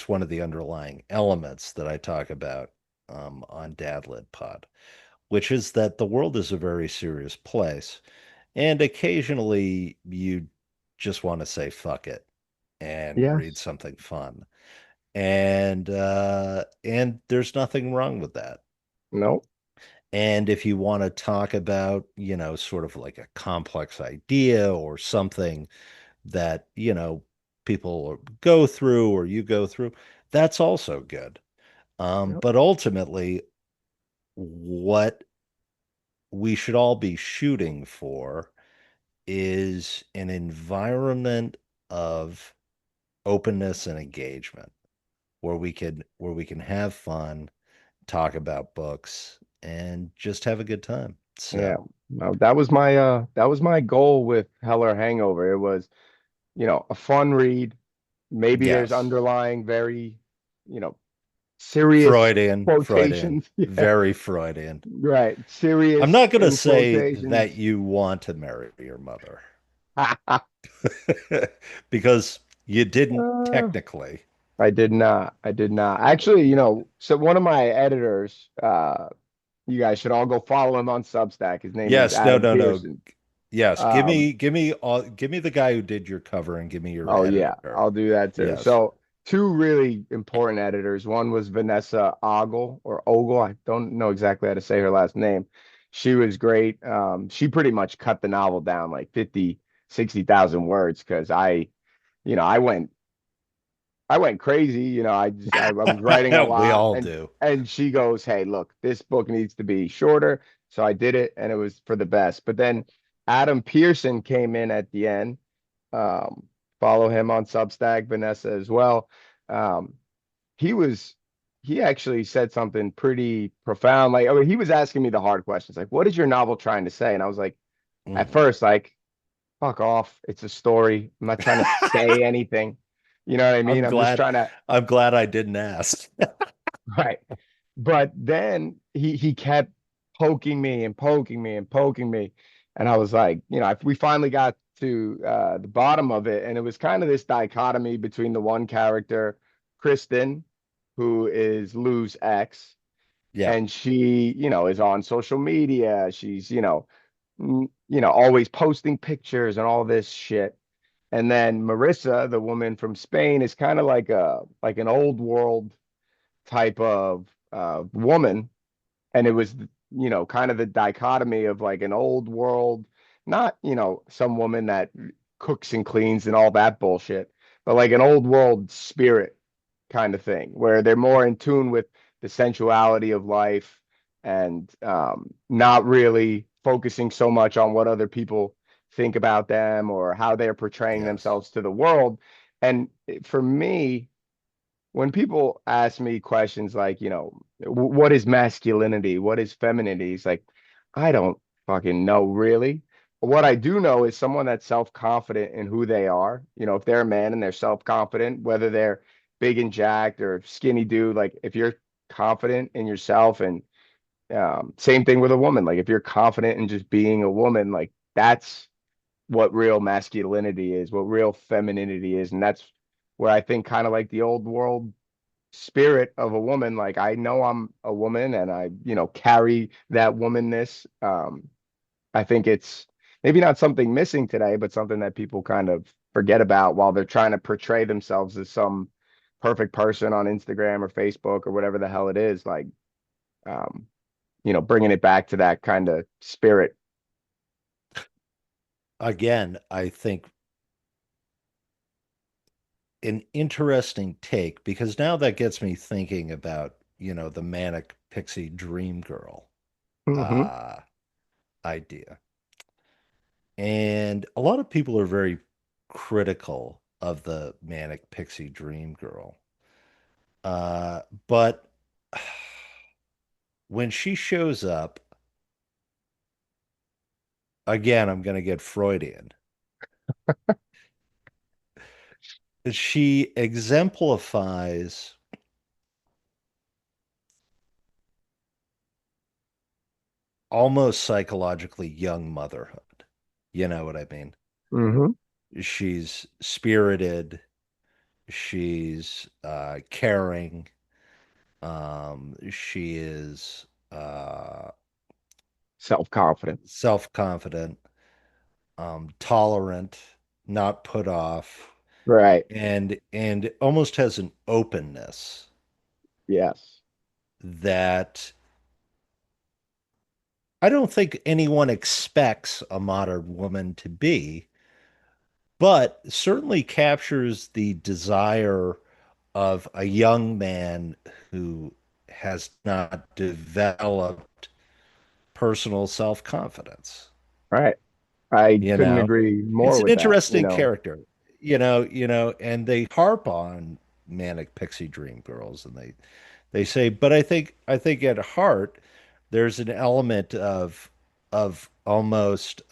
one of the underlying elements that I talk about on Dadlit Pod, which is that the world is a very serious place, and occasionally you just want to say fuck it and read Yes. something fun, and there's nothing wrong with that. No. And if you want to talk about, sort of like a complex idea or something that, people go through or you go through, that's also good. Yep. But ultimately, what we should all be shooting for is an environment of openness and engagement where we can have fun, talk about books, and just have a good time. Yeah. So, No, that was my goal with Heller Hangover. It was, a fun read. Maybe there's yes. underlying very, you know, serious Freudian, quotations. Yeah, very Freudian. right. I'm Serious not going to in say that quotations. you want to marry your mother because you didn't Uh, technically. I did not. I did not. Actually, so one of my editors, you guys should all go follow him on Substack. His name is Yes, no, Adam no, no. Pearson. Yes, Um, give me the guy who did your cover and give me your Oh yeah, editor. I'll do that too. Yes. So two really important editors. One was Vanessa Ogle. I don't know exactly how to say her last name. She was great. She pretty much cut the novel down like 50, 60,000 words because I went crazy. I was writing a We lot all and do. she goes, "Hey, look, this book needs to be shorter." So I did it and it was for the best. But then Adam Pearson came in at the end. um, Follow him on Substack, Vanessa as well. Um, he was he actually said something pretty profound. Like, I mean, he was asking me the hard questions, like, "What is your novel trying to say?" And I was like, at Mhm. first, like, "Fuck off! It's a story. I'm not trying to say anything." You know what I mean? I'm I'm just glad trying to I'm glad I didn't ask. right. But then he kept poking me and poking me and poking me. And I was like, we finally got to the bottom of it. And it was kind of this dichotomy between the one character, Kristen, who is Lou's ex, Yeah. and she, is on social media. She's, always posting pictures and all this shit. And then Marissa, the woman from Spain, is kind of like an old world type of woman. And it was, kind of the dichotomy of like an old world, not, some woman that cooks and cleans and all that bullshit, but like an old world spirit kind of thing where they're more in tune with the sensuality of life and not really focusing so much on what other people think about them or how they're portraying Yes. themselves to the world. And for me, when people ask me questions like, what is masculinity? What is femininity? It's like, I don't fucking know really. What I do know is someone that's self-confident in who they are. If they're a man and they're self-confident, whether they're big and jacked or skinny dude, like if you're confident in yourself and same thing with a woman, like if you're confident in just being a woman, like that's what real masculinity is, what real femininity is. And that's where I think kind of like the old world spirit of a woman, like I know I'm a woman and I, carry that womanness. I think it's maybe not something missing today, but something that people kind of forget about while they're trying to portray themselves as some perfect person on Instagram or Facebook or whatever the hell it is. Like, um, bringing it back to that kind of spirit. Again, I think an interesting take because now that gets me thinking about, the manic pixie dream girl Hmm. uh idea. And a lot of people are very critical of the manic pixie dream girl. But when she shows up, again, I'm going to get Freudian. She exemplifies almost psychologically young motherhood. You know what I mean? Hmm. She's spirited, she's caring, she is Self-confident. self-confident, tolerant, not put off, Right. and almost has an openness Yes. that I don't think anyone expects a modern woman to be, but certainly captures the desire of a young man who has not developed personal self-confidence. Right. I You couldn't know, agree it's more an with that, interesting character, and they harp on manic pixie dream girls and they say, but I think at heart there's an element of almost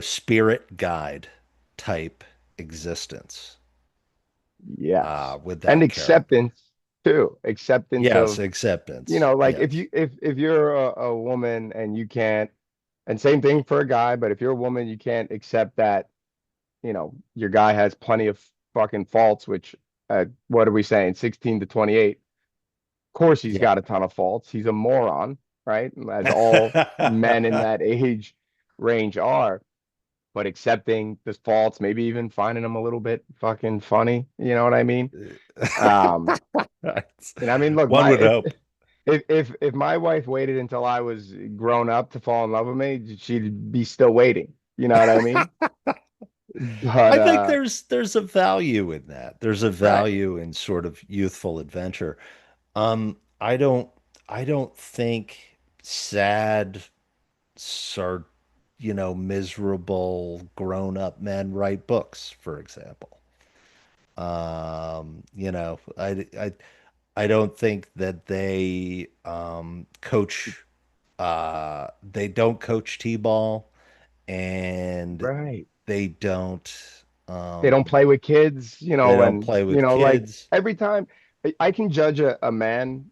spirit guide type existence Yes. with And that character. acceptance too. Acceptance Yes, of, acceptance. like if Yes. if you're a woman and you can't, and same thing for a guy, but if you're a woman, you can't accept that, your guy has plenty of fucking faults, which what are we saying? 16 to 28. Of course he's Yeah. got a ton of faults. He's a moron, right? As all men in that age range are. But accepting the faults, maybe even finding them a little bit fucking funny. You know what I mean? Um, and I mean, look, One my would hope. if my wife waited until I was grown up to fall in love with me, she'd be still waiting. You know what I mean? But I think there's a value in that. There's a right, value in sort of youthful adventure. Um, I don't I don't think sad, sar miserable grown-up men write books, for example. I don't think that they don't coach T-ball and right. they don't They don't um play with kids, they don't and play with like kids. every time I can judge a man,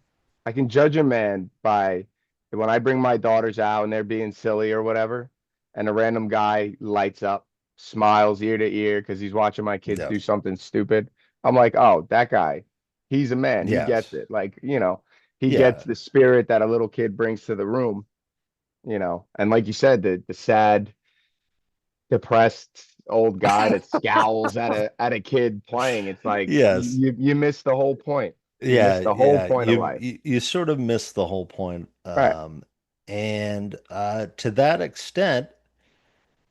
I can judge a man by when I bring my daughters out and they're being silly or whatever, and a random guy lights up, smiles ear to ear because he's watching my kids do Yes. something stupid. I'm like, oh, that guy. He's a man. He gets Yes. it. Like, he gets Yeah. the spirit that a little kid brings to the room, And like you said, the sad, depressed old guy that scowls at a kid playing. It's like Yes. you miss the whole point. You miss Yeah, the whole yeah. point of life. You sort of miss the whole point. Right. And to that extent,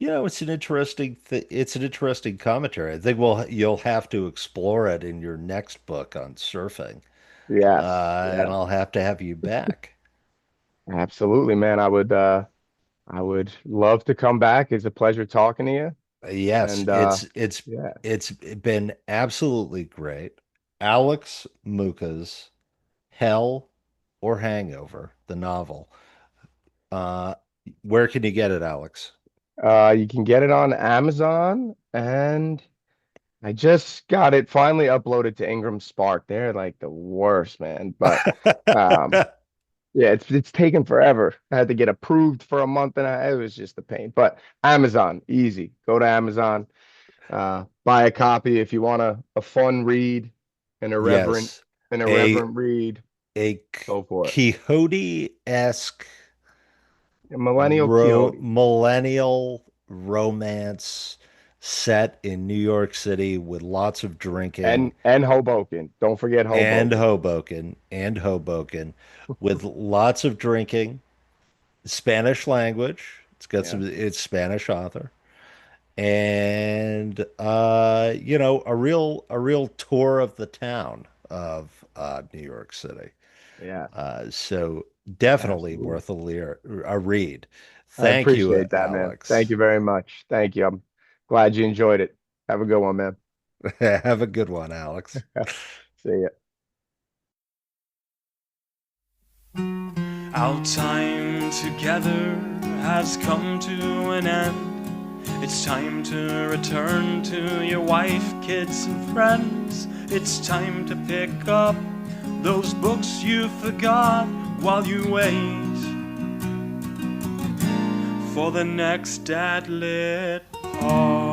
it's an interesting commentary. I think you'll have to explore it in your next book on surfing. Yes. And Yeah. I'll have to have you back. Absolutely, man. I would love to come back. It's a pleasure talking to you. Yes, And yeah. it's been absolutely great. Alex Muka's Hell or Hangover, the novel. Uh, where can you get it, Alex? You can get it on Amazon, and I just got it finally uploaded to Ingram Spark. They're like the worst, man. But um, yeah, it's taken forever. I had to get approved for a month, and it was just a pain. But Amazon, easy. Go to Amazon, buy a copy if you want a fun read, an irreverent, Yes, an a irreverent read. a Go for it. Quixote-esque A Millennial Quixote millennial romance set in New York City with lots of drinking and Hoboken. Don't forget Hoboken. And Hoboken with lots of drinking, Spanish language. Yeah, It's Spanish author. And a real tour of the town of New York City. yeah, So definitely absolutely. worth a read. I Thank you, appreciate that, man. Thank Alex. you very much. Thank you. I'm glad you enjoyed it. Have a good one, man. Have a good one, Alex. See ya. Our time together has come to an end. It's time to return to your wife, kids, and friends. It's time to pick up those books you forgot while you wait for the next Dad Lit Pod.